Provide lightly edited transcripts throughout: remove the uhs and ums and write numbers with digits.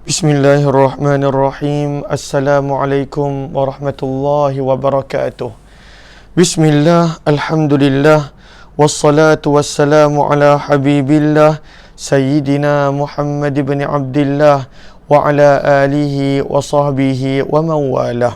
Bismillahirrahmanirrahim. Assalamualaikum warahmatullahi wabarakatuh. Bismillah, alhamdulillah, wassalatu wassalamu ala habibillah Sayyidina Muhammad ibn Abdillah wa ala alihi wa sahbihi wa mawalah.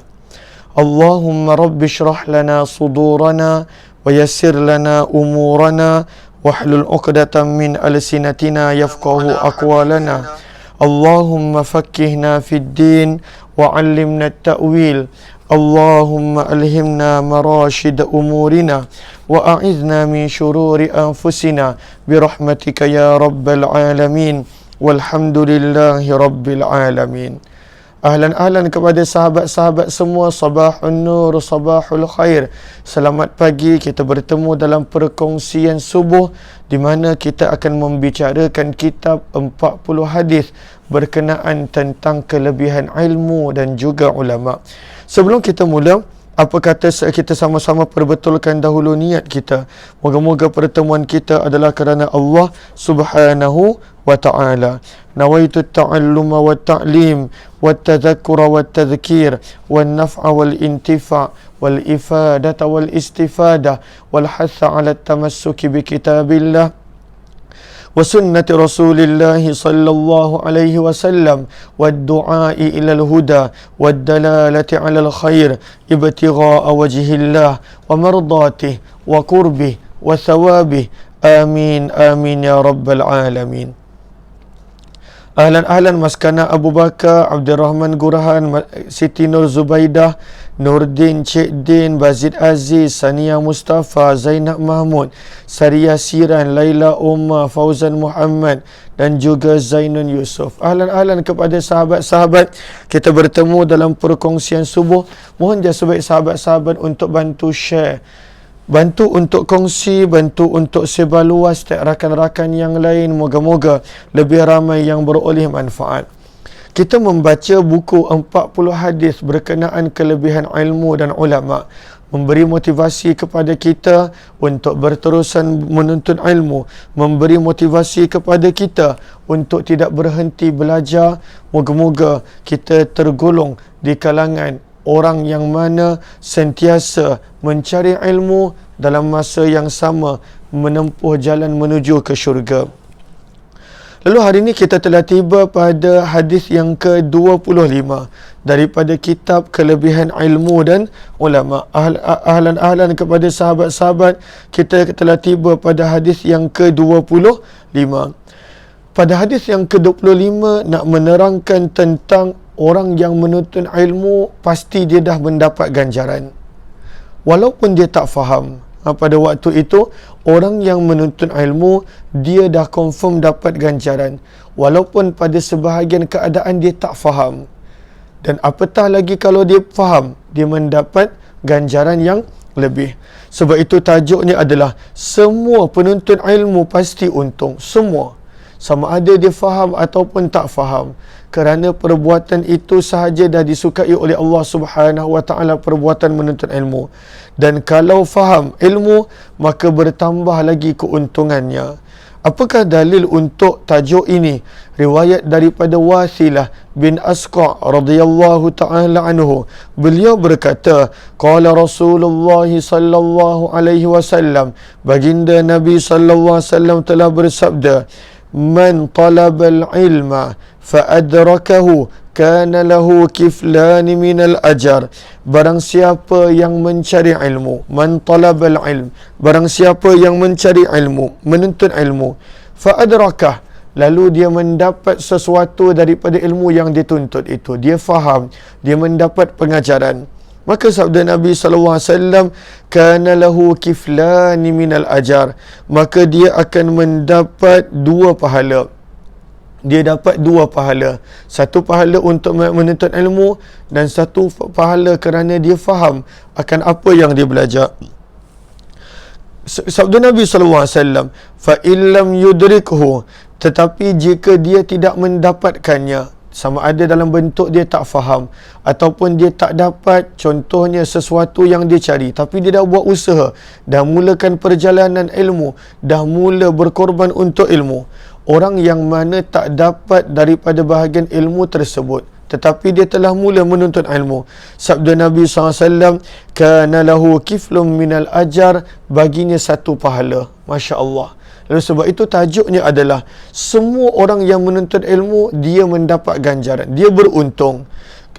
Allahumma rabbi syrah lana sudurana wa yassir lana umurana wahlul uqdatan min alsinatina yafqahu aqwalana. Allahumma fakkihna fid din wa 'allimna at-ta'wil. Allahumma alhimna marashid umurina wa a'idhna min shururi anfusina birahmatika ya rabbal alamin. Walhamdulillahi rabbil alamin. Ahlan kepada sahabat-sahabat semua, sabahun nur, sabahul khair. Selamat pagi, kita bertemu dalam perkongsian subuh di mana kita akan membicarakan kitab 40 hadis berkenaan tentang kelebihan ilmu dan juga ulama. Sebelum kita mula, apa kata kita sama-sama perbetulkan dahulu niat kita. Moga-moga pertemuan kita adalah kerana Allah Subhanahu wa ta'ala. Nawaitu ta'alluma wa ta'lim wa tadhakkura wa tadhkir wa naf'a wal intifa' wal ifadata wal istifada wal hatha ala tamassuki bi kitabillah wa sunnati Rasulillah sallallahu alaihi wasallam wad du'ai ila al-huda wad dalalati ala al-khair ibtigha'a wajhillah wa mardatihi wa qurbih wa thawabih. Amin amin ya rabbal alamin. Ahlan Maskana Abu Bakar, Abdul Rahman Gurahan, Siti Nur Zubaidah, Nurdin, Cik Din, Bazid Aziz, Sania Mustafa, Zainab Mahmud, Saria Siran, Laila Umar, Fauzan Muhammad dan juga Zainun Yusuf. Ahlan kepada sahabat-sahabat. Kita bertemu dalam perkongsian subuh. Mohon sebaik sahabat-sahabat untuk bantu share, bantu untuk kongsi, bantu untuk sebar luas rakan-rakan yang lain. Moga-moga lebih ramai yang beroleh manfaat. Kita membaca buku 40 hadis berkenaan kelebihan ilmu dan ulama, memberi motivasi kepada kita untuk berterusan menuntut ilmu, memberi motivasi kepada kita untuk tidak berhenti belajar. Moga-moga kita tergolong di kalangan orang yang mana sentiasa mencari ilmu dalam masa yang sama menempuh jalan menuju ke syurga. Lalu hari ini kita telah tiba pada hadis yang ke-25 daripada kitab Kelebihan Ilmu dan Ulama. Ahlan kepada sahabat-sahabat, kita telah tiba pada hadis yang ke-25. Pada hadis yang ke-25 nak menerangkan tentang orang yang menuntut ilmu pasti dia dah mendapat ganjaran walaupun dia tak faham. Pada waktu itu orang yang menuntut ilmu dia dah confirm dapat ganjaran walaupun pada sebahagian keadaan dia tak faham. Dan apatah lagi kalau dia faham, dia mendapat ganjaran yang lebih. Sebab itu tajuknya adalah semua penuntut ilmu pasti untung. Semua, sama ada dia faham ataupun tak faham, kerana perbuatan itu sahaja dah disukai oleh Allah Subhanahu wa ta'ala, perbuatan menuntut ilmu. Dan kalau faham ilmu, maka bertambah lagi keuntungannya. Apakah dalil untuk tajuk ini? Riwayat daripada Wasilah bin Asqa' radhiyallahu ta'ala anhu. Beliau berkata, qala Rasulullah sallallahu alaihi wasallam, baginda Nabi sallallahu alaihi wasallam telah bersabda, man talabal ilma fa'adrakahu kana lahu kiflani minal ajar. Barang siapa yang mencari ilmu, man talabal ilm, barang siapa yang mencari ilmu, menuntut ilmu, fa'adrakah, lalu dia mendapat sesuatu daripada ilmu yang dituntut itu, dia faham, dia mendapat pengajaran, maka sabda Nabi SAW, kana lahu kiflani minal ajar, maka dia akan mendapat 2 pahala. Dia dapat 2 pahala. 1 pahala untuk menuntut ilmu dan 1 pahala kerana dia faham akan apa yang dia belajar. Sabda Nabi SAW, fa illam yudrikhu, tetapi jika dia tidak mendapatkannya, sama ada dalam bentuk dia tak faham ataupun dia tak dapat, contohnya sesuatu yang dia cari tapi dia dah buat usaha, dah mulakan perjalanan ilmu, dah mula berkorban untuk ilmu, orang yang mana tak dapat daripada bahagian ilmu tersebut, tetapi dia telah mula menuntut ilmu. Sabda Nabi SAW, kana lahu kiflum minal ajar, baginya satu pahala. Masya Allah. Lalu sebab itu tajuknya adalah semua orang yang menuntut ilmu, dia mendapat ganjaran, dia beruntung.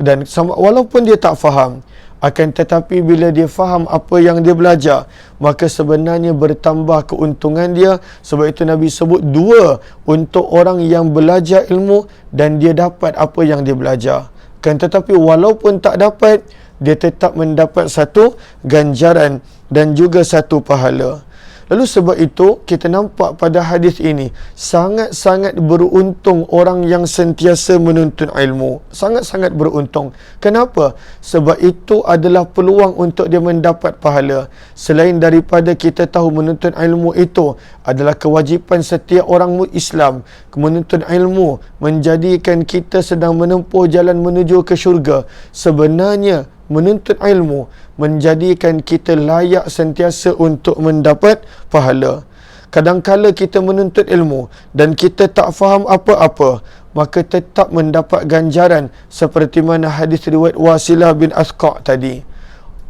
Dan walaupun dia tak faham, akan tetapi bila dia faham apa yang dia belajar, maka sebenarnya bertambah keuntungan dia. Sebab itu Nabi sebut dua untuk orang yang belajar ilmu dan dia dapat apa yang dia belajar. Kan tetapi walaupun tak dapat, dia tetap mendapat satu ganjaran dan juga satu pahala. Lalu sebab itu kita nampak pada hadis ini sangat-sangat beruntung orang yang sentiasa menuntut ilmu. Sangat-sangat beruntung. Kenapa? Sebab itu adalah peluang untuk dia mendapat pahala. Selain daripada kita tahu menuntut ilmu itu adalah kewajipan setiap orang Islam. Menuntut ilmu menjadikan kita sedang menempuh jalan menuju ke syurga. Sebenarnya menuntut ilmu menjadikan kita layak sentiasa untuk mendapat pahala. Kadangkala kita menuntut ilmu dan kita tak faham apa-apa, maka tetap mendapat ganjaran seperti mana hadis riwayat Wasilah bin Asqa' tadi.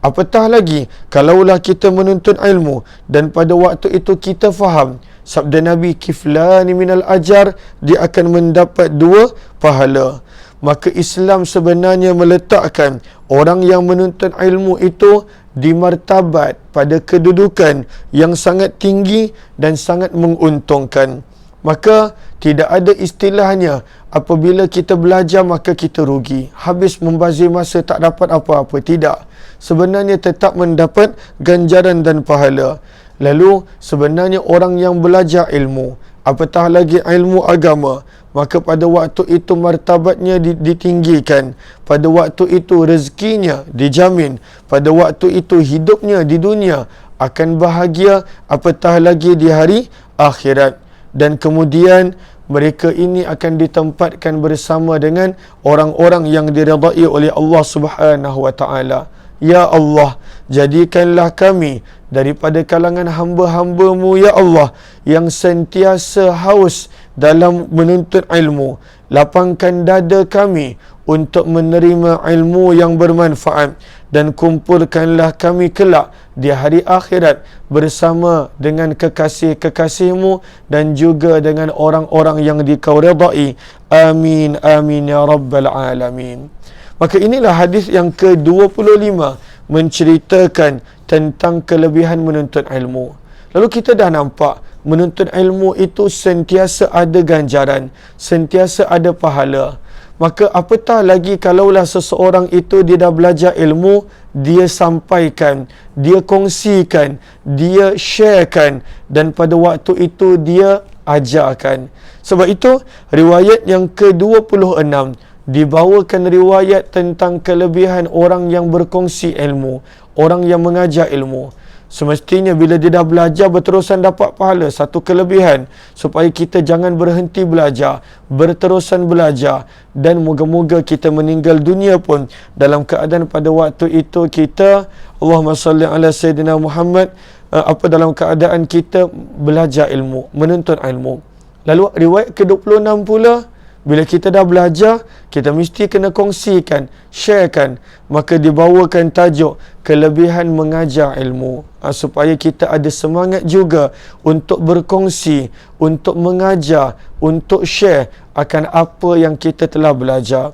Apatah lagi kalaulah kita menuntut ilmu dan pada waktu itu kita faham, sabda Nabi, kiflani minal ajar, dia akan mendapat dua pahala. Maka Islam sebenarnya meletakkan orang yang menuntut ilmu itu di martabat pada kedudukan yang sangat tinggi dan sangat menguntungkan. Maka tidak ada istilahnya apabila kita belajar maka kita rugi, habis membazir masa, tak dapat apa-apa. Tidak. Sebenarnya tetap mendapat ganjaran dan pahala. Lalu sebenarnya orang yang belajar ilmu, apatah lagi ilmu agama, maka pada waktu itu martabatnya ditinggikan. Pada waktu itu rezekinya dijamin. Pada waktu itu hidupnya di dunia akan bahagia, apatah lagi di hari akhirat. Dan kemudian mereka ini akan ditempatkan bersama dengan orang-orang yang diridai oleh Allah Subhanahu wa taala. Ya Allah, jadikanlah kami daripada kalangan hamba-hamba-Mu, ya Allah, yang sentiasa haus dalam menuntut ilmu. Lapangkan dada kami untuk menerima ilmu yang bermanfaat, dan kumpulkanlah kami kelak di hari akhirat bersama dengan kekasih-kekasih-Mu dan juga dengan orang-orang yang Dikau redai. Amin, amin ya rabbal alamin. Maka inilah hadis yang ke-25 menceritakan tentang kelebihan menuntut ilmu. Lalu kita dah nampak menuntut ilmu itu sentiasa ada ganjaran, sentiasa ada pahala. Maka apatah lagi kalaulah seseorang itu dia dah belajar ilmu, dia sampaikan, dia kongsikan, dia sharekan, dan pada waktu itu dia ajarkan. Sebab itu riwayat yang ke-26 dibawakan riwayat tentang kelebihan orang yang berkongsi ilmu, orang yang mengajar ilmu. Semestinya bila dia dah belajar berterusan dapat pahala, satu kelebihan supaya kita jangan berhenti belajar, berterusan belajar, dan moga-moga kita meninggal dunia pun dalam keadaan pada waktu itu kita, Allahumma salli ala Sayyidina Muhammad, dalam keadaan kita belajar ilmu, menuntut ilmu. Lalu riwayat ke-26 pula, bila kita dah belajar, kita mesti kena kongsikan, sharekan. Maka dibawakan tajuk kelebihan mengajar ilmu, supaya kita ada semangat juga untuk berkongsi, untuk mengajar, untuk share akan apa yang kita telah belajar.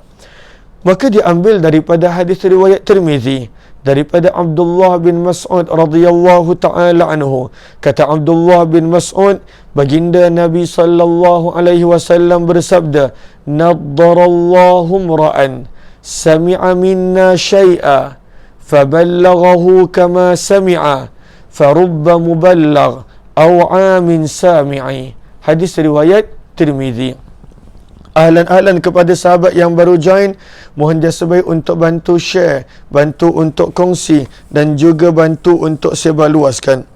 Maka diambil daripada hadis riwayat Tirmizi, daripada Abdullah bin Mas'ud radhiyallahu ta'ala anhu. Kata Abdullah bin Mas'ud, baginda Nabi sallallahu alaihi wasallam bersabda, naddarallahu mra'an sami'a minna syai'a faballaghahu kama sami'a farubba muballagh aw 'amin sami'i. Hadis riwayat Tirmizi. Ahlan-ahlan kepada sahabat yang baru join, mohon dia sebaik untuk bantu share, bantu untuk kongsi, dan juga bantu untuk sebarluaskan.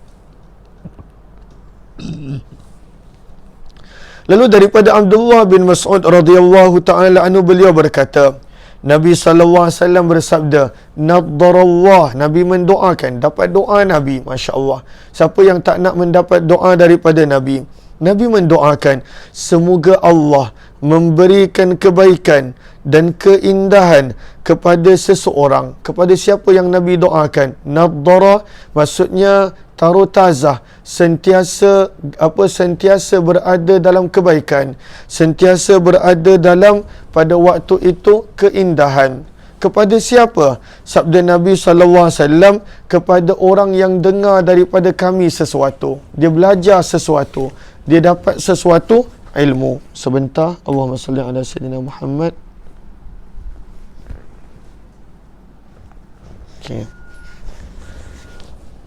Lalu daripada Abdullah bin Mas'ud radhiyallahu ta'ala anhu, beliau berkata, Nabi SAW bersabda, naddarallah, Nabi mendoakan, dapat doa Nabi, Masya Allah. Siapa yang tak nak mendapat doa daripada Nabi? Nabi mendoakan, semoga Allah memberikan kebaikan dan keindahan kepada seseorang. Kepada siapa yang Nabi doakan? Nadhara maksudnya tarotazah, sentiasa berada dalam kebaikan, sentiasa berada dalam pada waktu itu keindahan. Kepada siapa? Sabda Nabi SAW, kepada orang yang dengar daripada kami sesuatu. Dia belajar sesuatu, dia dapat sesuatu ilmu. Sebentar. Allahumma salli ala sayyidina Muhammad. Okey.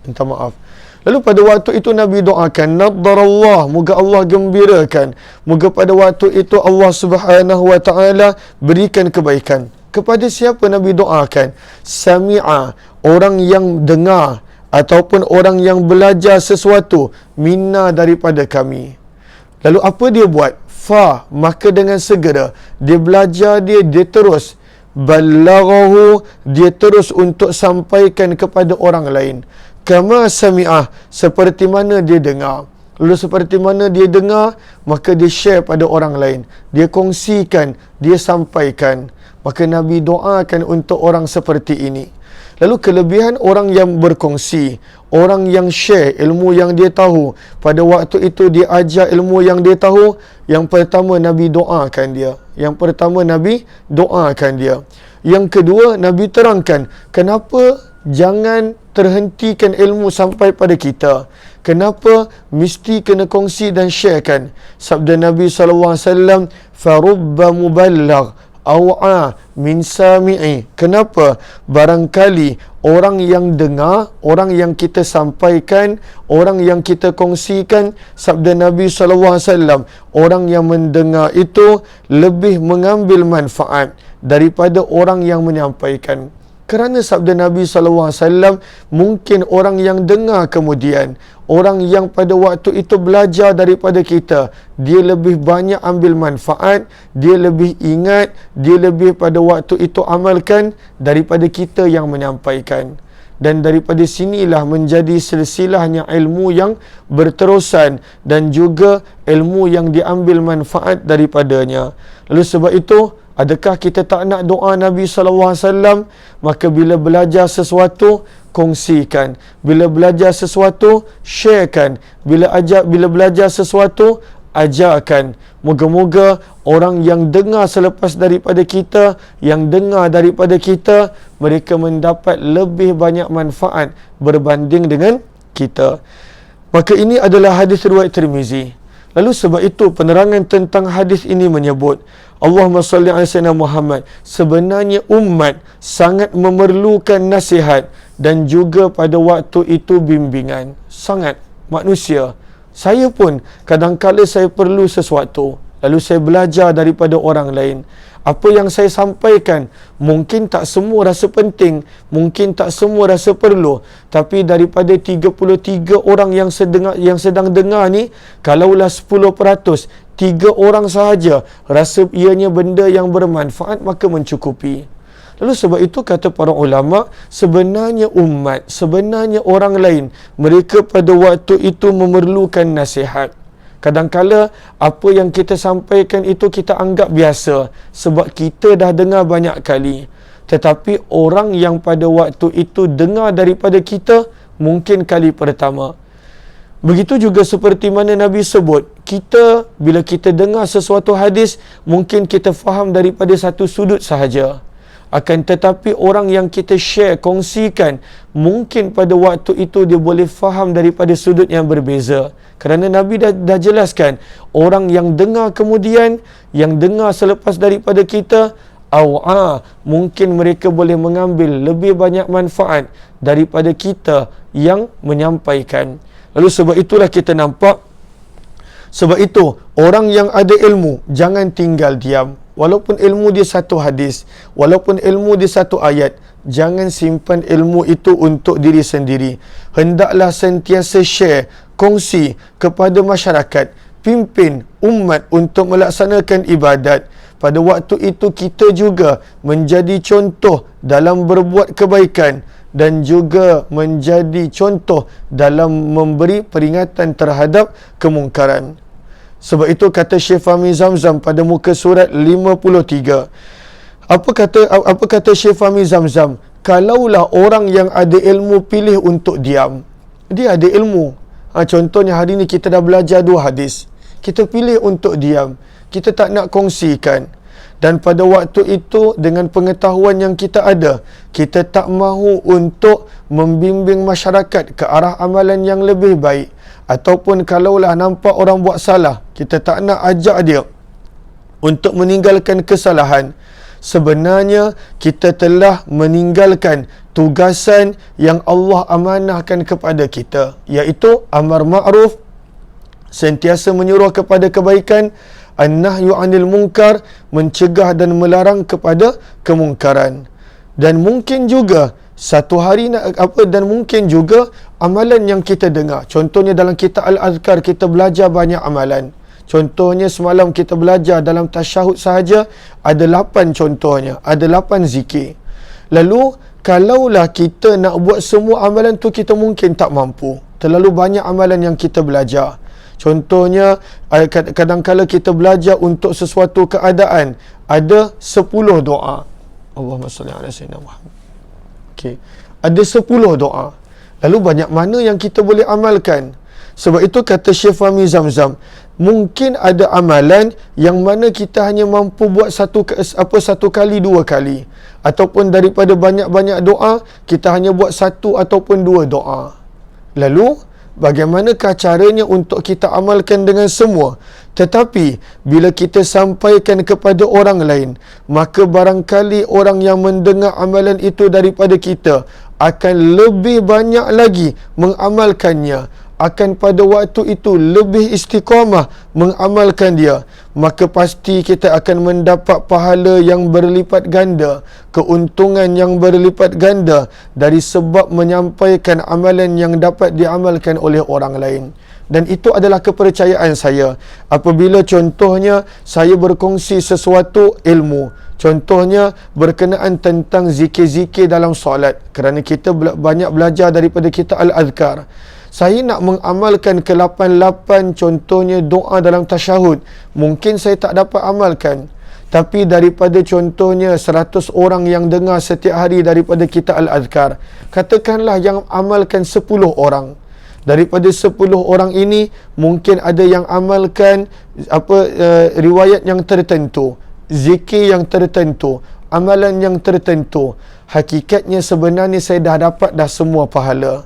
Minta maaf. Lalu pada waktu itu Nabi doakan, nadharallah, moga Allah gembirakan, moga pada waktu itu Allah Subhanahu wa taala berikan kebaikan. Kepada siapa Nabi doakan? Sami'a, orang yang dengar ataupun orang yang belajar sesuatu, minna daripada kami. Lalu apa dia buat? Fa, maka dengan segera dia belajar, dia terus ballaghahu, dia terus untuk sampaikan kepada orang lain. Kama sami'ah, seperti mana dia dengar. Lalu seperti mana dia dengar, maka dia share pada orang lain, dia kongsikan, dia sampaikan. Maka Nabi doakan untuk orang seperti ini. Lalu kelebihan orang yang berkongsi, orang yang share ilmu yang dia tahu, pada waktu itu dia ajar ilmu yang dia tahu, yang pertama Nabi doakan dia. Yang pertama Nabi doakan dia. Yang kedua, Nabi terangkan, kenapa jangan terhentikan ilmu sampai pada kita. Kenapa mesti kena kongsi dan sharekan? Sabda Nabi SAW, farubba muballagh aw'a min sami'i. Kenapa? Barangkali orang yang dengar, orang yang kita sampaikan, orang yang kita kongsikan, sabda Nabi SAW, orang yang mendengar itu lebih mengambil manfaat daripada orang yang menyampaikan. Kerana sabda Nabi SAW, mungkin orang yang dengar kemudian, orang yang pada waktu itu belajar daripada kita, dia lebih banyak ambil manfaat, dia lebih ingat, dia lebih pada waktu itu amalkan daripada kita yang menyampaikan. Dan daripada sinilah menjadi silsilahnya ilmu yang berterusan dan juga ilmu yang diambil manfaat daripadanya. Lalu sebab itu, adakah kita tak nak doa Nabi SAW? Maka bila belajar sesuatu, kongsikan. Bila belajar sesuatu, sharekan. Bila belajar sesuatu, ajarkan. Moga-moga orang yang dengar selepas daripada kita, yang dengar daripada kita, mereka mendapat lebih banyak manfaat berbanding dengan kita. Maka ini adalah hadis riwayat Tirmizi. Lalu sebab itu penerangan tentang hadis ini menyebut, Allahumma salli ala sayyidina Muhammad, sebenarnya umat sangat memerlukan nasihat dan juga pada waktu itu bimbingan. Sangat. Manusia, saya pun kadang-kadang saya perlu sesuatu, lalu saya belajar daripada orang lain. Apa yang saya sampaikan mungkin tak semua rasa penting, mungkin tak semua rasa perlu, tapi daripada 33 orang yang sedang dengar ni, kalaulah 10%, 3 orang sahaja rasa ianya benda yang bermanfaat, maka mencukupi. Lalu sebab itu kata para ulama, sebenarnya umat, sebenarnya orang lain, mereka pada waktu itu memerlukan nasihat. Kadang-kala apa yang kita sampaikan itu kita anggap biasa sebab kita dah dengar banyak kali. Tetapi orang yang pada waktu itu dengar daripada kita mungkin kali pertama. Begitu juga seperti mana Nabi sebut, kita bila kita dengar sesuatu hadis, mungkin kita faham daripada satu sudut sahaja. Akan tetapi orang yang kita share, kongsikan, mungkin pada waktu itu dia boleh faham daripada sudut yang berbeza. Kerana Nabi dah jelaskan, orang yang dengar kemudian, yang dengar selepas daripada kita, mungkin mereka boleh mengambil lebih banyak manfaat daripada kita yang menyampaikan. Lalu sebab itulah kita nampak, sebab itu orang yang ada ilmu jangan tinggal diam. Walaupun ilmu dia satu hadis, walaupun ilmu dia satu ayat, jangan simpan ilmu itu untuk diri sendiri. Hendaklah sentiasa share, kongsi kepada masyarakat, pimpin umat untuk melaksanakan ibadat. Pada waktu itu kita juga menjadi contoh dalam berbuat kebaikan dan juga menjadi contoh dalam memberi peringatan terhadap kemungkaran. Sebab itu kata Syekh Fahmi Zamzam pada muka surat 53. Apa kata Syekh Fahmi Zamzam? Kalaulah orang yang ada ilmu pilih untuk diam. Dia ada ilmu. Contohnya hari ni kita dah belajar 2 hadis. Kita pilih untuk diam. Kita tak nak kongsikan. Dan pada waktu itu dengan pengetahuan yang kita ada, kita tak mahu untuk membimbing masyarakat ke arah amalan yang lebih baik. Ataupun kalaulah nampak orang buat salah, kita tak nak ajak dia untuk meninggalkan kesalahan. Sebenarnya kita telah meninggalkan tugasan yang Allah amanahkan kepada kita, iaitu amar ma'ruf, sentiasa menyuruh kepada kebaikan, an-nahyu 'anil munkar, mencegah dan melarang kepada kemungkaran. Dan mungkin juga satu hari dan mungkin juga amalan yang kita dengar. Contohnya dalam kitab Al-Azkar kita belajar banyak amalan. Contohnya semalam kita belajar dalam tasyahud sahaja ada 8 contohnya, ada 8 zikir. Lalu kalaulah kita nak buat semua amalan tu, kita mungkin tak mampu. Terlalu banyak amalan yang kita belajar. Contohnya kadang-kala kita belajar untuk sesuatu keadaan, ada 10 doa. Allahumma salli ala sayyidina Muhammad. Okey. Ada 10 doa. Lalu banyak mana yang kita boleh amalkan? Sebab itu kata Syekh Fahmi Zamzam, mungkin ada amalan yang mana kita hanya mampu buat satu kali, 2 kali. Ataupun daripada banyak-banyak doa, kita hanya buat 1 ataupun 2 doa. Lalu bagaimanakah caranya untuk kita amalkan dengan semua? Tetapi bila kita sampaikan kepada orang lain, maka barangkali orang yang mendengar amalan itu daripada kita akan lebih banyak lagi mengamalkannya, akan pada waktu itu lebih istiqamah mengamalkan dia. Maka pasti kita akan mendapat pahala yang berlipat ganda, keuntungan yang berlipat ganda dari sebab menyampaikan amalan yang dapat diamalkan oleh orang lain. Dan itu adalah kepercayaan saya. Apabila contohnya saya berkongsi sesuatu ilmu, contohnya berkenaan tentang zikir-zikir dalam solat, kerana kita banyak belajar daripada kitab Al-Azkar. Saya nak mengamalkan ke-8 contohnya doa dalam tasyahud, mungkin saya tak dapat amalkan. Tapi daripada contohnya 100 orang yang dengar setiap hari daripada kitab Al-Azkar, katakanlah yang amalkan 10 orang. Daripada 10 orang ini mungkin ada yang amalkan riwayat yang tertentu, zikir yang tertentu, amalan yang tertentu. Hakikatnya sebenarnya saya dah dapat semua pahala.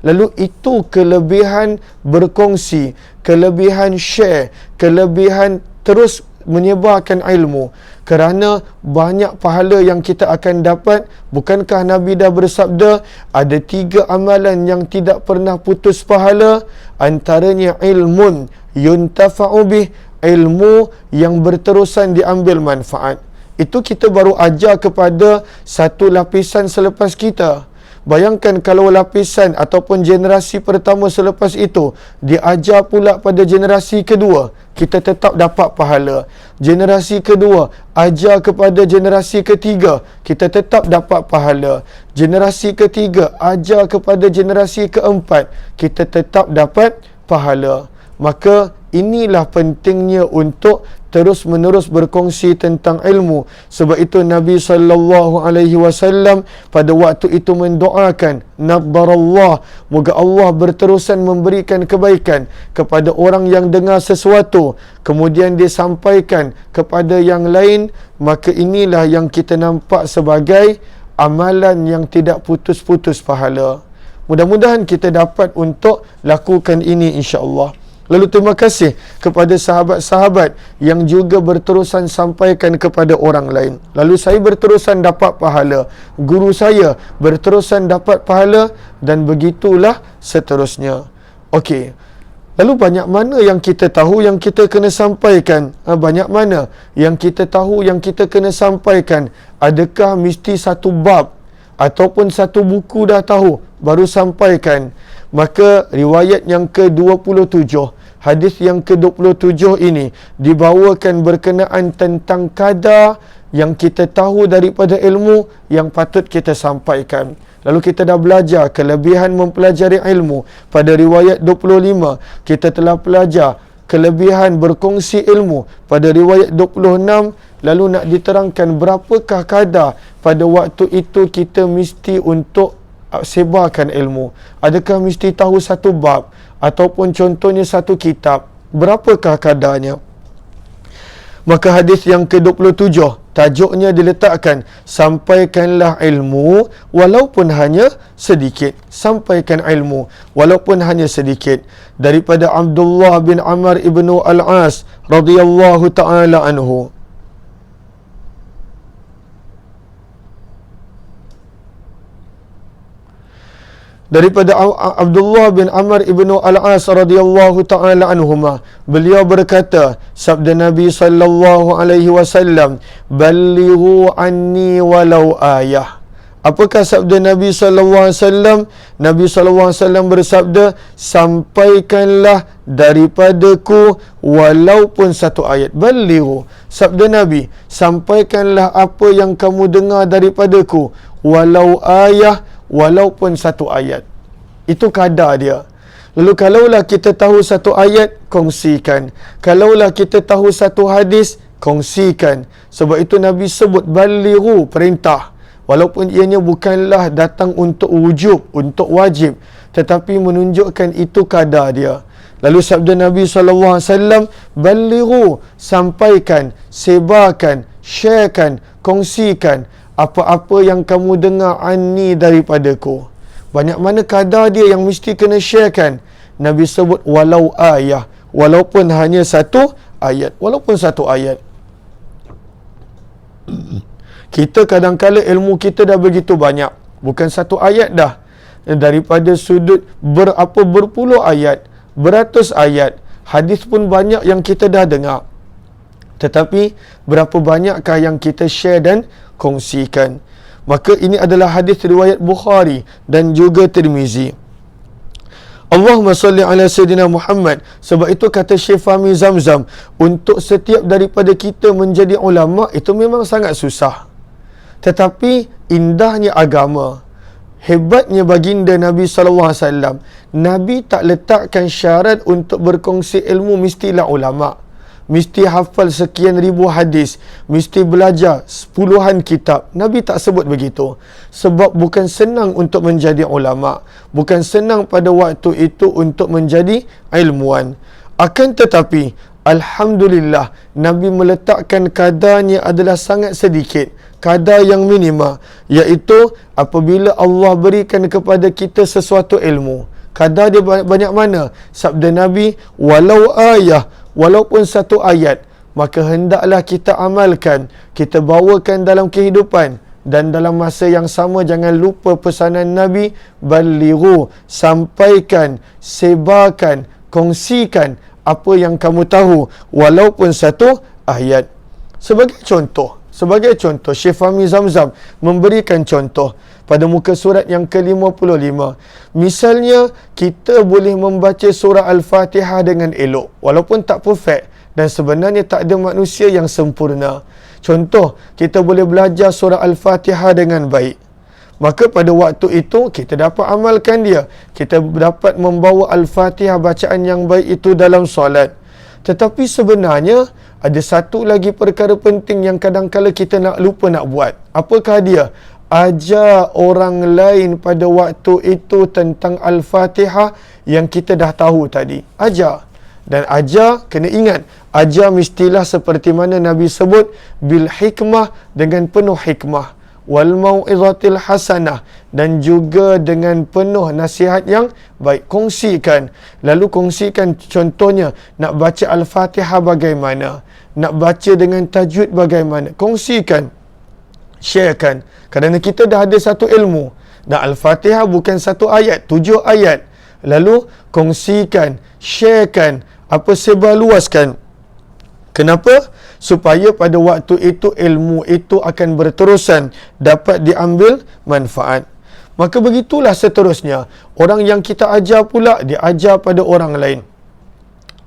Lalu itu kelebihan berkongsi, kelebihan share, kelebihan terus menyebarkan ilmu. Kerana banyak pahala yang kita akan dapat. Bukankah Nabi dah bersabda, ada 3 amalan yang tidak pernah putus pahala, antaranya ilmun yuntafa'u bih, ilmu yang berterusan diambil manfaat. Itu kita baru ajar kepada satu lapisan selepas kita. Bayangkan kalau lapisan ataupun generasi pertama selepas itu diajar pula pada generasi kedua, kita tetap dapat pahala. Generasi kedua ajar kepada generasi ketiga, kita tetap dapat pahala. Generasi ketiga ajar kepada generasi keempat, kita tetap dapat pahala. Maka inilah pentingnya untuk terus-menerus berkongsi tentang ilmu. Sebab itu Nabi SAW pada waktu itu mendoakan, nadharallah, moga Allah berterusan memberikan kebaikan kepada orang yang dengar sesuatu, kemudian dia sampaikan kepada yang lain. Maka inilah yang kita nampak sebagai amalan yang tidak putus-putus pahala. Mudah-mudahan kita dapat untuk lakukan ini, insya-Allah. Lalu terima kasih kepada sahabat-sahabat yang juga berterusan sampaikan kepada orang lain. Lalu saya berterusan dapat pahala, guru saya berterusan dapat pahala, dan begitulah seterusnya. Okey. Lalu banyak mana yang kita tahu yang kita kena sampaikan? Banyak mana yang kita tahu yang kita kena sampaikan? Adakah mesti satu bab ataupun satu buku dah tahu baru sampaikan? Maka riwayat yang ke-27, hadis yang ke-27 ini dibawakan berkenaan tentang kadar yang kita tahu daripada ilmu yang patut kita sampaikan. Lalu kita dah belajar kelebihan mempelajari ilmu. Pada riwayat 25 kita telah belajar kelebihan berkongsi ilmu. Pada riwayat 26, lalu nak diterangkan berapakah kadar pada waktu itu kita mesti untuk sebarkan ilmu. Adakah mesti tahu satu bab ataupun contohnya satu kitab? Berapakah kadarnya? Maka hadis yang ke-27, tajuknya diletakkan, sampaikanlah ilmu walaupun hanya sedikit. Sampaikan ilmu walaupun hanya sedikit. Daripada Abdullah bin Amr ibnu Al-As radhiyallahu ta'ala anhu. Daripada Abdullah bin Amr ibnu Al-As radhiyallahu ta'ala anhuma, beliau berkata, sabda Nabi sallallahu alaihi wasallam, ballighu anni walau ayah. Apakah sabda Nabi sallallahu alaihi wasallam? Nabi sallallahu alaihi wasallam bersabda, sampaikanlah daripadaku walaupun satu ayat. Ballighu, sabda Nabi, sampaikanlah apa yang kamu dengar daripadaku walau ayah, walaupun satu ayat. Itu kadar dia. Lalu kalaulah kita tahu satu ayat, kongsikan. Kalaulah kita tahu satu hadis, kongsikan. Sebab itu Nabi sebut balighu, perintah. Walaupun ianya bukanlah datang untuk wujub, untuk wajib, tetapi menunjukkan itu kadar dia. Lalu sabda Nabi SAW, balighu, sampaikan, sebarkan, sharekan, kongsikan apa-apa yang kamu dengar anni daripadaku. Banyak mana kadar dia yang mesti kena sharekan. Nabi sebut walau ayah, walaupun hanya satu ayat. Walaupun satu ayat. Kita kadang-kala ilmu kita dah begitu banyak. Bukan satu ayat dah. Daripada sudut berpuluh ayat, beratus ayat. Hadis pun banyak yang kita dah dengar. Tetapi berapa banyakkah yang kita share dan kongsikan? Maka ini adalah hadis riwayat Bukhari dan juga Tirmizi. Allahumma salli ala Sayyidina Muhammad. Sebab itu kata Syekh Fahmi Zamzam, untuk setiap daripada kita menjadi ulama itu memang sangat susah. Tetapi indahnya agama, hebatnya baginda Nabi SAW, Nabi tak letakkan syarat untuk berkongsi ilmu mestilah ulama. Mesti hafal sekian ribu hadis, mesti belajar puluhan kitab. Nabi tak sebut begitu. Sebab bukan senang untuk menjadi ulama. Bukan senang pada waktu itu untuk menjadi ilmuwan. Akan tetapi, alhamdulillah, Nabi meletakkan kadarnya adalah sangat sedikit. Kadar yang minima, iaitu apabila Allah berikan kepada kita sesuatu ilmu. Kadar dia banyak mana? Sabda Nabi, walau ayah, walaupun satu ayat, maka hendaklah kita amalkan, kita bawakan dalam kehidupan. Dan dalam masa yang sama, jangan lupa pesanan Nabi, balighu, sampaikan, sebarkan, kongsikan apa yang kamu tahu, walaupun satu ayat. Sebagai contoh, Syekh Fahmi Zamzam memberikan contoh pada muka surat yang ke-55. Misalnya, kita boleh membaca surah Al-Fatihah dengan elok, walaupun tak perfect, dan sebenarnya tak ada manusia yang sempurna. Contoh, kita boleh belajar surah Al-Fatihah dengan baik. Maka pada waktu itu, kita dapat amalkan dia. Kita dapat membawa Al-Fatihah bacaan yang baik itu dalam solat. Tetapi sebenarnya, ada satu lagi perkara penting yang kadang-kala kita lupa nak buat. Apakah dia? Ajar orang lain pada waktu itu tentang Al-Fatihah yang kita dah tahu tadi. Ajar. Dan ajar, kena ingat, ajar mestilah seperti mana Nabi sebut, bil hikmah, dengan penuh hikmah, wal mau'izatil hasanah, dan juga dengan penuh nasihat yang baik. Kongsikan. Lalu kongsikan contohnya, nak baca Al-Fatihah bagaimana, nak baca dengan tajwid bagaimana. Kongsikan, sharekan. Kerana kita dah ada satu ilmu. Dan Al-Fatihah bukan satu ayat, 7 ayat. Lalu kongsikan, sharekan, sebarluaskan. Kenapa? Supaya pada waktu itu ilmu itu akan berterusan, dapat diambil manfaat. Maka begitulah seterusnya. Orang yang kita ajar pula, dia ajar pada orang lain.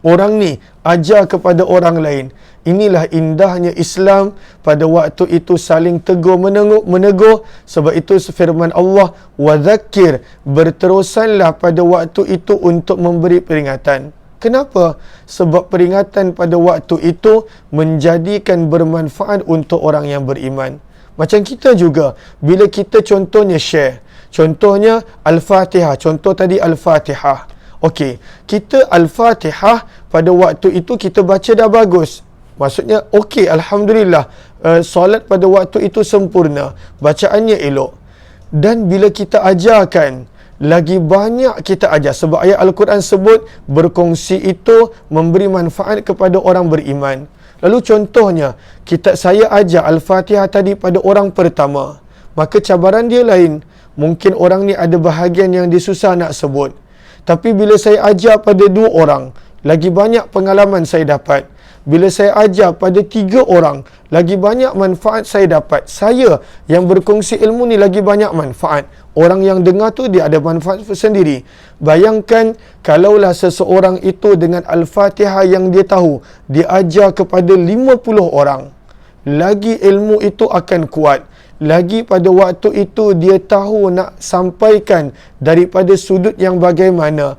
Orang ni ajar kepada orang lain. Inilah indahnya Islam pada waktu itu, saling tegur menegur. Sebab itu firman Allah, wa dzakir, berterusanlah pada waktu itu untuk memberi peringatan. Kenapa? Sebab peringatan pada waktu itu menjadikan bermanfaat untuk orang yang beriman. Macam kita juga, bila kita contohnya share, contohnya Al-Fatihah, contoh tadi Al-Fatihah. Okey, kita Al-Fatihah pada waktu itu kita baca dah bagus. Maksudnya, okey, Alhamdulillah, solat pada waktu itu sempurna, bacaannya elok. Dan bila kita ajarkan, lagi banyak kita ajar. Sebab ayat Al-Quran sebut, berkongsi itu memberi manfaat kepada orang beriman. Lalu contohnya, saya ajar Al-Fatihah tadi pada orang pertama. Maka cabaran dia lain. Mungkin orang ni ada bahagian yang dia susah nak sebut. Tapi bila saya ajar pada 2 orang, lagi banyak pengalaman saya dapat. Bila saya ajar pada 3 orang, lagi banyak manfaat saya dapat. Saya yang berkongsi ilmu ni lagi banyak manfaat. Orang yang dengar tu dia ada manfaat sendiri. Bayangkan kalaulah seseorang itu dengan Al-Fatihah yang dia tahu, dia ajar kepada 50 orang. Lagi ilmu itu akan kuat. Lagi pada waktu itu dia tahu nak sampaikan daripada sudut yang bagaimana,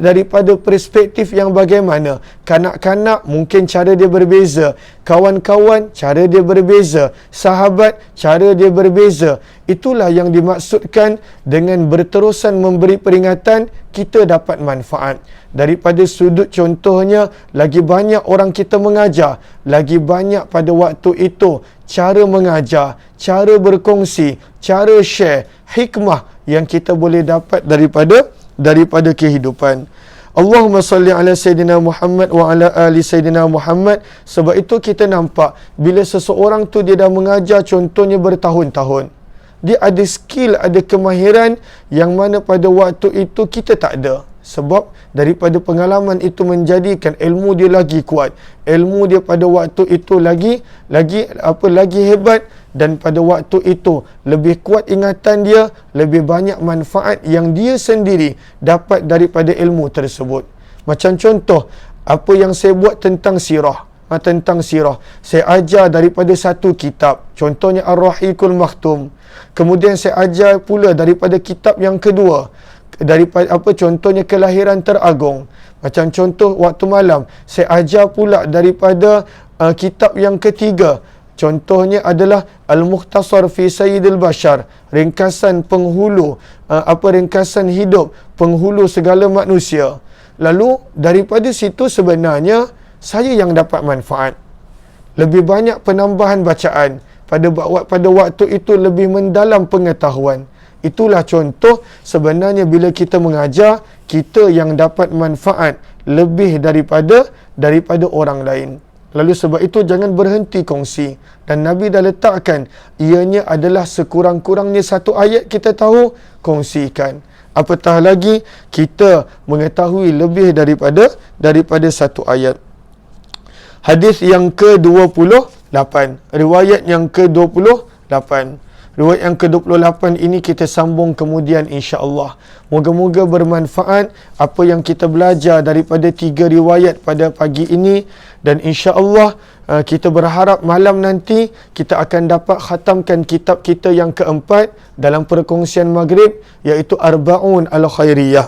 daripada perspektif yang bagaimana. Kanak-kanak mungkin cara dia berbeza, kawan-kawan cara dia berbeza, sahabat cara dia berbeza. Itulah yang dimaksudkan dengan berterusan memberi peringatan, kita dapat manfaat. Daripada sudut contohnya, lagi banyak orang kita mengajar, lagi banyak pada waktu itu cara mengajar, cara berkongsi, cara share, hikmah yang kita boleh dapat daripada kehidupan. Allahumma salli ala Sayyidina Muhammad wa ala ali Sayyidina Muhammad. Sebab itu kita nampak, bila seseorang tu dia dah mengajar contohnya bertahun-tahun, dia ada skill, ada kemahiran yang mana pada waktu itu kita tak ada. Sebab daripada pengalaman itu menjadikan ilmu dia lagi kuat. Ilmu dia pada waktu itu lagi hebat, dan pada waktu itu lebih kuat ingatan dia, lebih banyak manfaat yang dia sendiri dapat daripada ilmu tersebut. Macam contoh apa yang saya buat tentang sirah. Saya ajar daripada satu kitab, contohnya Ar-Rahiqul Maktum. Kemudian saya ajar pula daripada kitab yang kedua, daripada contohnya Kelahiran Teragung. Macam contoh waktu malam, saya ajar pula daripada kitab yang ketiga, contohnya adalah Al-Mukhtasar fi Sayyidil Bashar, ringkasan penghulu ringkasan hidup penghulu segala manusia. Lalu daripada situ sebenarnya saya yang dapat manfaat. Lebih banyak penambahan bacaan pada waktu itu, lebih mendalam pengetahuan. Itulah contoh sebenarnya bila kita mengajar, kita yang dapat manfaat lebih daripada orang lain. Lalu sebab itu jangan berhenti kongsi. Dan Nabi dah letakkan, ianya adalah sekurang-kurangnya 1 ayat kita tahu, kongsikan. Apatah lagi kita mengetahui lebih daripada 1 ayat. Hadis yang ke-28, riwayat yang ke-28. Riwayat yang ke-28 ini kita sambung kemudian insya-Allah. Moga-moga bermanfaat apa yang kita belajar daripada 3 riwayat pada pagi ini, dan insya-Allah kita berharap malam nanti kita akan dapat khatamkan kitab kita yang keempat dalam perkongsian maghrib, iaitu Arba'un Al-Khairiyah.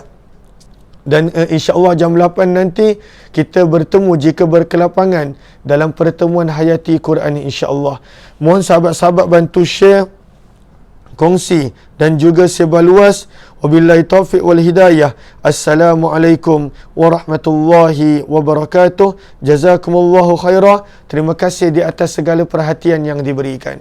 Dan insya-Allah jam 8 nanti kita bertemu jika berkelapangan dalam pertemuan Hayati Quran insya-Allah. Mohon sahabat-sahabat bantu share, kongsi dan juga sebar luas. Wabillahi taufiq wal hidayah. Assalamualaikum warahmatullahi wabarakatuh. Jazakumullahu khairah. Terima kasih di atas segala perhatian yang diberikan.